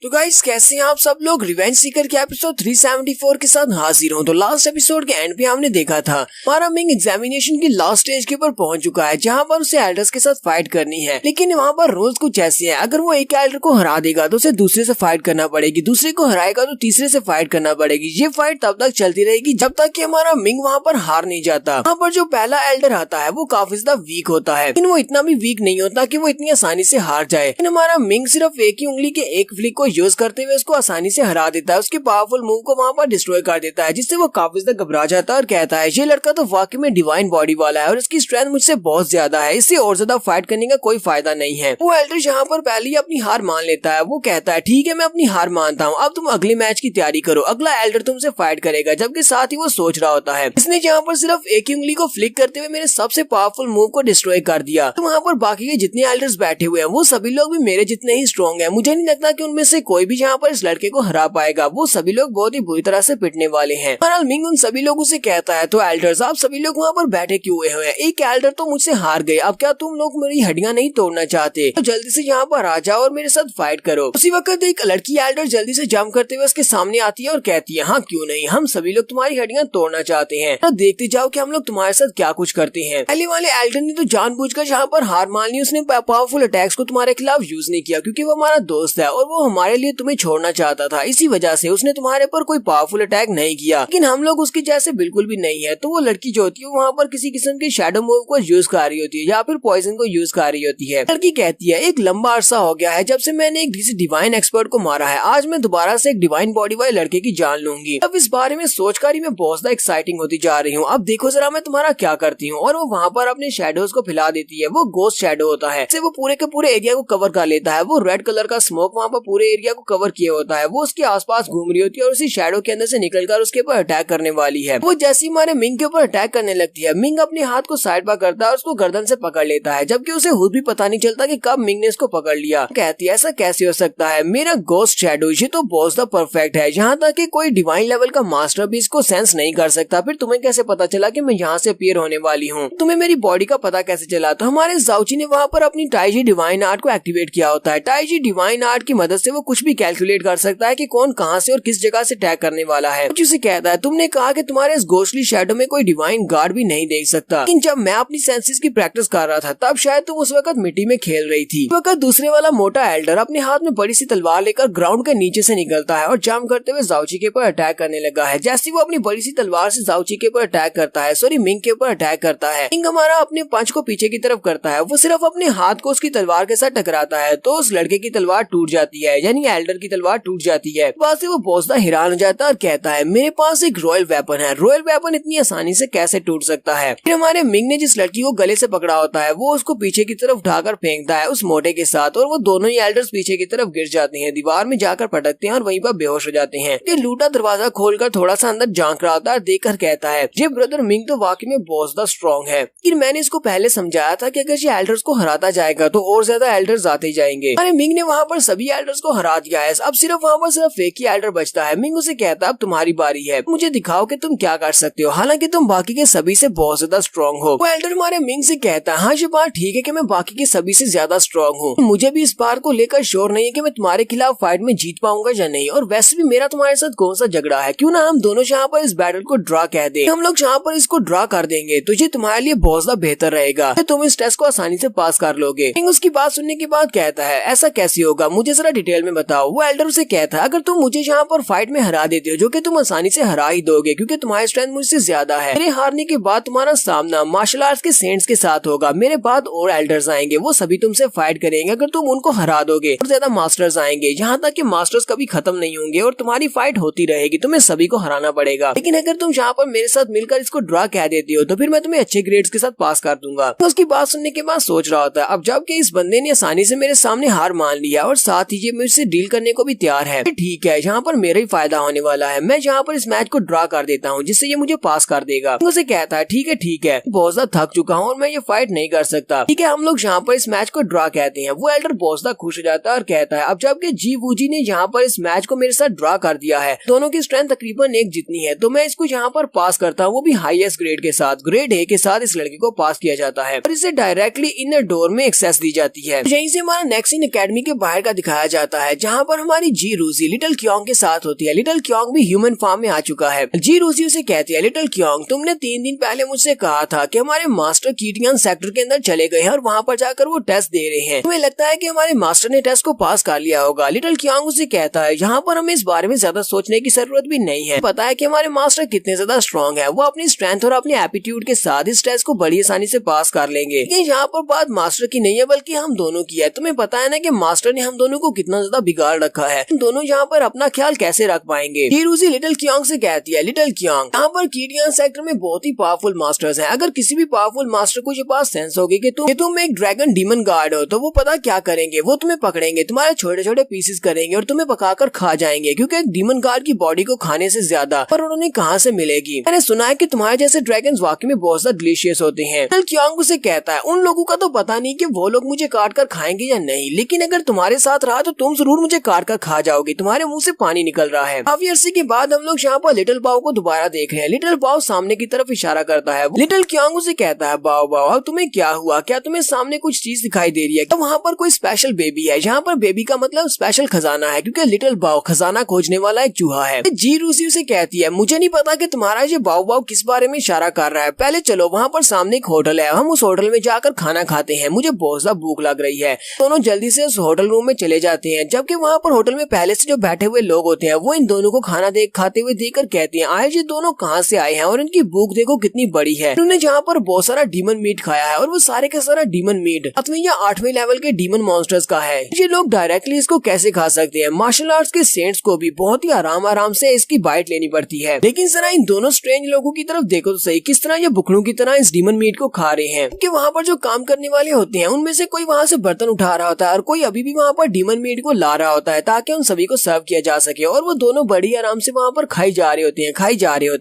तो गाइस कैसे हैं आप सब लोग। रिवेंज सीकर के एपिसोड 374 के साथ हाजिर हूं। तो लास्ट एपिसोड के एंड पे हमने देखा था हमारा मिंग एग्जामिनेशन की लास्ट स्टेज के ऊपर पहुंच चुका है, जहां पर उसे एल्डर्स के साथ फाइट करनी है। लेकिन वहां पर रूल्स कुछ ऐसे हैं, अगर वो एक एल्डर को हरा देगा तो उसे दूसरे से फाइट करना पड़ेगी, दूसरे को हराएगा तो तीसरे से फाइट करना पड़ेगी। ये फाइट तब तक चलती रहेगी जब तक कि हमारा मिंग वहाँ पर हार नहीं जाता। वहाँ पर जो पहला एल्डर आता है वो काफी ज्यादा वीक होता है, लेकिन वो इतना भी वीक नहीं होता कि वो इतनी आसानी से हार जाए। लेकिन हमारा मिंग सिर्फ एक ही उंगली के एक फ्लिक को यूज करते हुए उसको आसानी से हरा देता है, उसके पावरफुल मूव को वहाँ पर डिस्ट्रॉय कर देता है, जिससे वो काफी ज्यादा घबरा जाता है और कहता है ये लड़का तो वाकई में डिवाइन बॉडी वाला है और इसकी स्ट्रेंथ मुझसे बहुत ज्यादा है, इससे और ज्यादा फाइट करने का कोई फायदा नहीं है। वो एल्डर यहाँ पर पहले ही अपनी हार मान लेता है। वो कहता है ठीक है मैं अपनी हार मानता हूँ, अब तुम अगले मैच की तैयारी करो, अगला एल्डर तुमसे फाइट करेगा। जबकि साथ ही वो सोच रहा होता है इसने यहाँ पर सिर्फ एक ही उंगली को फ्लिक करते हुए मेरे सबसे पावरफुल मूव को डिस्ट्रॉय कर दिया। तो वहाँ पर बाकी के जितने एल्डर्स बैठे हुए हैं वो सभी लोग भी मेरे जितने ही स्ट्रॉन्ग है। मुझे नहीं लगता कि उनमें से कोई भी यहाँ पर इस लड़के को हरा पाएगा, वो सभी लोग बहुत ही बुरी तरह से पिटने वाले हैं। बहरहाल मिंग उन सभी लोगों से कहता है तो एल्डर्स आप सभी लोग वहाँ पर बैठे क्यों हुए हैं, एक एल्डर तो मुझसे हार गए, अब क्या तुम लोग मेरी हड्डियां नहीं तोड़ना चाहते, तो जल्दी से यहाँ पर आ जाओ और मेरे साथ फाइट करो। उसी वक्त एक लड़की एल्डर जल्दी से जंप करते हुए उसके सामने आती है और कहती है हाँ क्यों नहीं, हम सभी लोग तुम्हारी हड्डियां तोड़ना चाहते हैं, तो देखते जाओ कि हम लोग तुम्हारे साथ क्या कुछ करते हैं। पहले वाले एल्डर ने तो जानबूझकर यहाँ पर हार मान ली, उसने पावरफुल अटैक्स को तुम्हारे खिलाफ यूज नहीं किया क्योंकि वो हमारा दोस्त है और वो हमारे लिए तुम्हें छोड़ना चाहता था, इसी वजह से उसने तुम्हारे पर कोई पावरफुल अटैक नहीं किया। लेकिन हम लोग उसके जैसे बिल्कुल भी नहीं है। तो वो लड़की जो होती है वहाँ पर किसी किस्म के शैडो मूव को यूज कर रही होती है या फिर पॉइजन को यूज कर रही होती है। लड़की कहती है एक लंबा अरसा हो गया है जब से मैंने एक किसी डिवाइन एक्सपर्ट को मारा है, आज मैं दोबारा से एक डिवाइन बॉडी वाले लड़के की जान लूंगी। अब इस बारे में सोचकर ही मैं बहुत ज्यादा एक्साइटिंग होती जा रही हूँ, अब देखो जरा मैं तुम्हारा क्या करती हूँ। और वो वहाँ पर अपने शैडोज को फैला देती है। वो गोस्ट शैडो होता है, वो पूरे के पूरे एरिया को कवर कर लेता है। वो रेड कलर का स्मोक वहाँ पर पूरे एरिया को कवर किया होता है, वो उसके आसपास घूम रही होती है और उसी शैडो के अंदर से निकलकर उसके ऊपर अटैक करने वाली है। वो जैसे हमारे मिंग के ऊपर अटैक करने लगती है, मिंग अपने हाथ को साइड पर करता है और उसको गर्दन से पकड़ लेता है, जबकि उसे खुद भी पता नहीं चलता कि कब मिंग ने इसको पकड़ लिया। कहती है ऐसा कैसे हो सकता है, मेरा गोस्ट शैडो ये तो बहुत परफेक्ट है, यहाँ तक कि कोई डिवाइन लेवल का मास्टर भी इसको सेंस नहीं कर सकता, फिर तुम्हें कैसे पता चला कि मैं यहाँ से अपीयर होने वाली हूँ, तुम्हें मेरी बॉडी का पता कैसे चला। तो हमारे जाउची ने वहाँ पर अपनी टाइजी डिवाइन आर्ट को एक्टिवेट किया होता है। टाइजी डिवाइन आर्ट की मदद से वो कुछ भी कैलकुलेट कर सकता है कि कौन कहाँ से और किस जगह से अटैक करने वाला है। उसे कहता है तुमने कहा कि तुम्हारे इस गोस्टली शैडो में कोई डिवाइन गार्ड भी नहीं देख सकता, लेकिन जब मैं अपनी सेंसेस की प्रैक्टिस कर रहा था तब शायद तुम उस वक्त मिट्टी में खेल रही थी। उस वक्त दूसरे वाला मोटा एल्डर अपने हाथ में बड़ी सी तलवार लेकर ग्राउंड के नीचे से निकलता है और जंप करते हुए जाउची के ऊपर अटैक करने लगा है। जैसे वो अपनी बड़ी सी तलवार से जाउची के ऊपर अटैक करता है, सॉरी मिंग के ऊपर अटैक करता है, मिंग हमारा अपने पंच को पीछे की तरफ करता है। वो सिर्फ अपने हाथ को उसकी तलवार के साथ टकराता है तो उस लड़के की तलवार टूट जाती है, यानी एल्डर की तलवार टूट जाती है। बाद से वो बहुत ज्यादा हैरान हो जाता है और कहता है मेरे पास एक रॉयल वेपन है, रॉयल वेपन इतनी आसानी से कैसे टूट सकता है। फिर हमारे मिंग ने जिस लड़की को गले से पकड़ा होता है वो उसको पीछे की तरफ उठाकर फेंकता है उस मोटे के साथ, और वो दोनों ही एल्डर्स पीछे की तरफ गिर जाते हैं, दीवार में जाकर पटकते हैं और वहीं पर बेहोश हो जाते हैं। ये लूटा दरवाजा खोलकर थोड़ा सा अंदर झांक रहा होता है, देखकर कहता है ये ब्रदर मिंग तो वाकई में बहुत ज्यादा स्ट्रॉन्ग है, लेकिन मैंने इसको पहले समझाया था कि अगर ये एल्डर्स को हराता जाएगा तो और ज्यादा एल्डर्स आते जाएंगे। अरे मिंग ने वहाँ पर सभी एल्डर्स को हरा दिया है, अब सिर्फ वहाँ पर सिर्फ एक ही एल्डर बचता है। मिंग उसे कहता है अब तुम्हारी बारी है, मुझे दिखाओ कि तुम क्या कर सकते हो, हालांकि तुम बाकी के सभी से बहुत ज्यादा स्ट्रॉन्ग हो। वो एल्डर हमारे मिंग से कहता है हाँ ये बात ठीक है कि मैं बाकी के सभी से ज्यादा स्ट्रॉन्ग हूँ, मुझे भी इस बार को लेकर श्योर नहीं है कि मैं तुम्हारे खिलाफ फाइट में जीत पाऊंगा या नहीं, और वैसे भी मेरा तुम्हारे साथ कौन सा झगड़ा है, क्यों ना हम दोनों यहाँ पर इस बैटल को ड्रा कह दे, हम लोग यहाँ पर इसको ड्रा कर देंगे तो ये तुम्हारे लिए बहुत ज्यादा बेहतर रहेगा, तुम इस टेस्ट को आसानी से पास कर लोगे। मिंग उसकी बात सुनने के बाद कहता है ऐसा कैसे होगा, मुझे जरा डिटेल में बताओ। वो एल्डर उसे कहता है अगर तुम मुझे यहाँ पर फाइट में हरा देते हो, जो कि तुम आसानी से हरा ही दोगे क्योंकि तुम्हारी स्ट्रेंथ मुझसे ज्यादा है, मेरे हारने के बाद तुम्हारा सामना मार्शल आर्ट्स के सेंट्स के साथ होगा, मेरे बाद और एल्डर्स आएंगे, वो सभी तुमसे फाइट करेंगे, अगर तुम उनको हरा दोगे और ज्यादा मास्टर्स आएंगे, यहाँ तक कि मास्टर्स कभी खत्म नहीं होंगे और तुम्हारी फाइट होती रहेगी, तुम्हें सभी को हराना पड़ेगा। लेकिन अगर तुम यहाँ पर मेरे साथ मिलकर इसको ड्रा कह देती हो तो फिर मैं तुम्हें अच्छे ग्रेड्स के साथ पास कर दूंगा। तो उसकी बात सुनने के बाद सोच रहा होता है अब जबकि इस बंदे ने आसानी से मेरे सामने हार मान लिया और साथ ही ये मुझसे डील करने को भी तैयार है, ठीक है यहाँ पर मेरा ही फायदा होने वाला है, मैं यहाँ पर इस मैच को ड्रा कर देता हूँ जिससे ये मुझे पास कर देगा। उसे कहता है ठीक है बहुत ज्यादा थक चुका हूँ और मैं ये फाइट नहीं कर सकता, ठीक है हम लोग यहाँ पर इस मैच को ड्रा कहते हैं। वो एल्डर बहुत ज्यादा खुश हो जाता है और कहता है अब जबकि जी वूजी ने यहाँ पर इस मैच को मेरे साथ ड्रा कर दिया है, दोनों की स्ट्रेंथ तकरीबन एक जितनी है, तो मैं इसको यहाँ पर पास करता हूँ, वो भी हाईएस्ट ग्रेड के साथ, ग्रेड ए के साथ इस लड़के को पास किया जाता है और इसे डायरेक्टली इनर डोर में एक्सेस दी जाती है। यहीं से हमारा नेक्स्ट सीन एकेडमी के बाहर का दिखाया जाता है, है जहाँ पर हमारी जी रूसी लिटिल क्योंग के साथ होती है। लिटिल क्योंग भी ह्यूमन फॉर्म में आ चुका है। जी रूसी उसे कहती है, लिटिल क्योंग तुमने 3 दिन पहले मुझसे कहा था कि हमारे मास्टर कीटियन सेक्टर के अंदर चले गए हैं और वहाँ पर जाकर वो टेस्ट दे रहे हैं। तुम्हें लगता है कि हमारे मास्टर ने टेस्ट को पास कर लिया होगा? लिटिल क्योंग उसे कहता है, यहाँ पर हमें इस बारे में ज्यादा सोचने की जरूरत भी नहीं है। पता है कि हमारे मास्टर कितने ज्यादा स्ट्रॉन्ग है। वो अपनी स्ट्रेंथ और अपनी एप्टीट्यूड के साथ इस टेस्ट को बड़ी आसानी से पास कर लेंगे। लेकिन यहाँ पर बात मास्टर की नहीं है बल्कि हम दोनों की है। तुम्हें पता है ना कि मास्टर ने हम दोनों को कितना ज्यादा बिगाड़ रखा है। तुम दोनों यहाँ पर अपना ख्याल कैसे रख पाएंगे? जी रूसी लिटिल क्योंग से कहती है, लिटिल क्योंग यहाँ पर कीटियन सेक्टर में बहुत ही पावरफुल मास्टर्स हैं। अगर किसी भी पावरफुल मास्टर को ये पास सेंस होगी कि तुम एक ड्रैगन डीमन गार्ड हो, तो वो पता क्या करेंगे? वो तुम्हें पकड़ेंगे, तुम्हारे छोटे छोटे पीसेस करेंगे और तुम्हें पकाकर खा जाएंगे, क्योंकि एक डीमन गार्ड की बॉडी को खाने से ज्यादा पर उन्होंने कहाँ से मिलेगी? मैंने सुना है कि तुम्हारे जैसे ड्रैगन वाकई में बहुत ज्यादा डिलीशियस होते हैं। लिटिल क्योंग उसे कहता है, उन लोगों का तो पता नहीं कि वो लोग मुझे काट कर खाएंगे या नहीं, लेकिन अगर तुम्हारे साथ रहा तो तुम जरूर मुझे काट कर खा जाओगे। तुम्हारे मुंह से पानी निकल रहा है। काफी अरसे के बाद हम लोग यहाँ पर लिटिल बाओ को दोबारा देख रहे हैं। लिटिल बाओ सामने की तरफ इशारा करता है। लिटिल क्योंग उसे कहता है, बाओ बाओ तुम्हें क्या हुआ? क्या तुम्हें सामने कुछ चीज दिखाई दे रही है? तो वहाँ पर कोई स्पेशल बेबी है। यहाँ पर बेबी का मतलब स्पेशल खजाना है, क्योंकि लिटिल बाओ खजाना खोजने वाला एक चूहा है। जी रूसी उसे कहती है, मुझे नहीं पता कि तुम्हारा ये बाओ बाओ किस बारे में इशारा कर रहा है। पहले चलो वहाँ पर सामने एक होटल है, हम उस होटल में जाकर खाना खाते हैं। मुझे बहुत ज्यादा भूख लग रही है। दोनों जल्दी से उस होटल रूम में चले जाते हैं। जबकि वहाँ पर होटल में पहले से जो बैठे हुए लोग होते हैं वो इन दोनों को खाना खाते हुए देखकर कहते हैं, आए ये दोनों कहाँ से आए हैं और इनकी भूख देखो कितनी बड़ी है। उन्होंने जहाँ पर बहुत सारा डीमन मीट खाया है और वो सारे का सारा डीमन मीट 7वें या 8वें लेवल के डीमन मॉन्स्टर्स का है। ये लोग डायरेक्टली इसको कैसे खा सकते हैं? मार्शल आर्ट्स के सेंट्स को भी बहुत ही आराम से इसकी बाइट लेनी पड़ती है। लेकिन जरा इन दोनों स्ट्रेंज लोगों की तरफ देखो तो सही, किस तरह ये बुकड़ों की तरह इस डीमन मीट को खा रहे हैं। कि वहाँ पर जो काम करने वाले होते हैं उनमें से कोई वहाँ से बर्तन उठा रहा होता है और कोई अभी भी वहाँ पर डीमन मीट को ला रहा होता है ताकि उन सभी को सर्व किया जा सके। और वो दोनों बड़ी आराम से वहाँ पर खाई जा रहे होते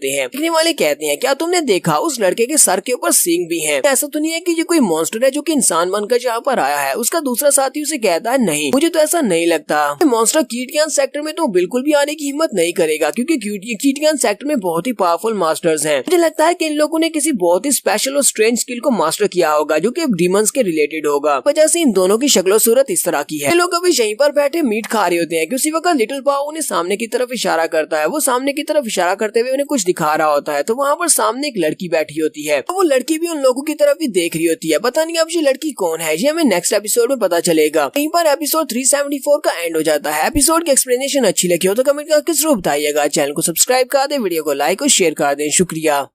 हैं। देखने वाले कहते हैं, क्या तुमने देखा उस लड़के के सर के ऊपर सींग भी हैं? ऐसा तो नहीं है कि ये कोई मॉन्स्टर है जो कि इंसान बनकर यहाँ पर आया है। उसका दूसरा साथी उसे कहता है, नहीं मुझे तो ऐसा नहीं लगता। मॉन्स्टर कीटियन सेक्टर में तो बिल्कुल भी आने की हिम्मत नहीं करेगा, क्योंकि कीटियन सेक्टर में बहुत ही पावरफुल मास्टर्स हैं। मुझे लगता है कि इन लोगों ने किसी बहुत ही स्पेशल और स्ट्रेंज स्किल को मास्टर किया होगा जो कि डीमंस के रिलेटेड होगा। वजह से इन दोनों की शक्लो सूरत इस तरह की है। ये लोग अभी यहीं पर बैठे मीट खा रहे होते हैं कि उसी वक्त लिटिल बाओ उन्हें सामने की तरफ इशारा करता है। वो सामने की तरफ इशारा करते हुए उन्हें कुछ दिखा रहा होता है। तो वहाँ पर सामने एक लड़की बैठी होती है। तो वो लड़की भी उन लोगों की तरफ ही देख रही होती है। पता नहीं अब ये लड़की कौन है, ये हमें नेक्स्ट एपिसोड में पता चलेगा। यहीं पर एपिसोड 374 का एंड हो जाता है। एपिसोड की एक्सप्लेनेशन अच्छी लगी हो तो कमेंट करके जरूर बताइएगा। चैनल को सब्सक्राइब कर दे, वीडियो को लाइक और शेयर कर दें। शुक्रिया।